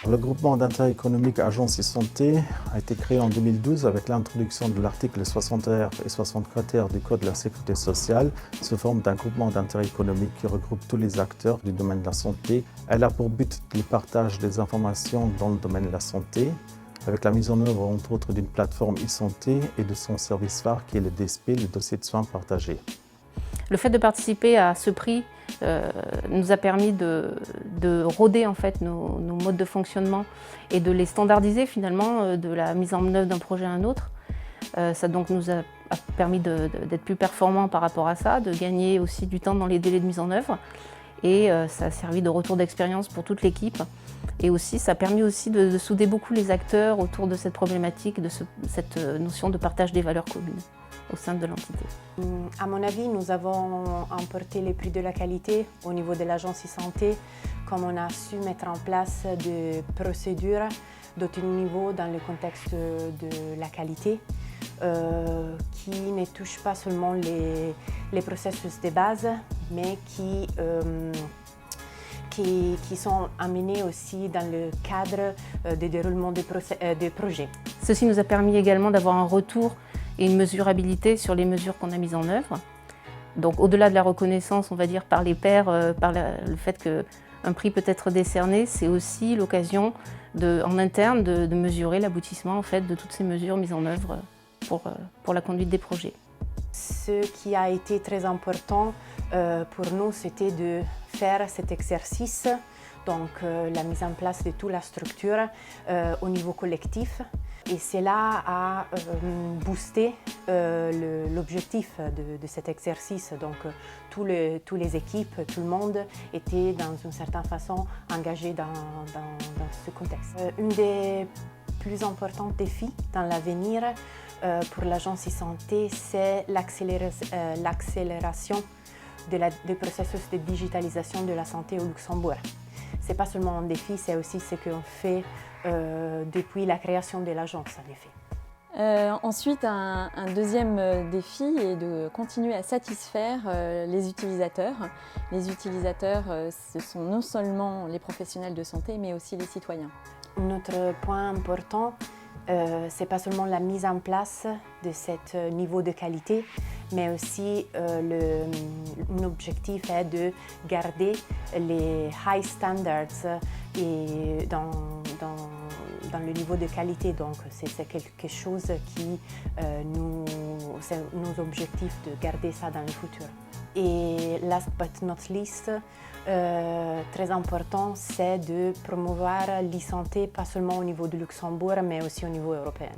Le groupement d'intérêt économique Agence e-Santé a été créé en 2012 avec l'introduction de l'article 60R et 64R du Code de la Sécurité sociale sous forme d'un groupement d'intérêt économique qui regroupe tous les acteurs du domaine de la santé. Elle a pour but le partage des informations dans le domaine de la santé, avec la mise en œuvre entre autres d'une plateforme e-santé et de son service phare qui est le DSP, le dossier de soins partagé. Le fait de participer à ce prix nous a permis de roder en fait nos modes de fonctionnement et de les standardiser finalement de la mise en œuvre d'un projet à un autre. Ça donc nous a permis d'être plus performants par rapport à ça, de gagner aussi du temps dans les délais de mise en œuvre. Et ça a servi de retour d'expérience pour toute l'équipe. Et aussi, ça a permis aussi de souder beaucoup les acteurs autour de cette problématique, de cette notion de partage des valeurs communes au sein de l'entité. À mon avis, nous avons emporté les prix de la qualité au niveau de l'agence e-santé, comme on a su mettre en place des procédures de haut niveau dans le contexte de la qualité, qui ne touchent pas seulement les processus de base, mais qui sont amenés aussi dans le cadre du déroulement des projets. Ceci nous a permis également d'avoir un retour et une mesurabilité sur les mesures qu'on a mises en œuvre. Donc au-delà de la reconnaissance, on va dire, par les pairs, par le fait qu'un prix peut être décerné, c'est aussi l'occasion en interne de mesurer l'aboutissement en fait, de toutes ces mesures mises en œuvre pour la conduite des projets. Ce qui a été très important pour nous, c'était de faire cet exercice, donc la mise en place de toute la structure au niveau collectif. Et cela a boosté l'objectif de cet exercice. Donc tous les équipes, tout le monde était dans une certaine façon engagé dans ce contexte. Un des plus importants défis dans l'avenir pour l'agence e-santé, c'est l'accélération du processus de digitalisation de la santé au Luxembourg. Ce n'est pas seulement un défi, c'est aussi ce qu'on fait depuis la création de l'agence, en effet. Ensuite, un deuxième défi est de continuer à satisfaire les utilisateurs. Les utilisateurs, ce sont non seulement les professionnels de santé, mais aussi les citoyens. Notre point important, c'est pas seulement la mise en place de ce niveau de qualité, mais aussi l'objectif est de garder les high standards et dans le niveau de qualité. Donc c'est quelque chose qui c'est nos objectifs de garder ça dans le futur. Et last but not least, très important, c'est de promouvoir l'e-santé pas seulement au niveau du Luxembourg, mais aussi au niveau européen.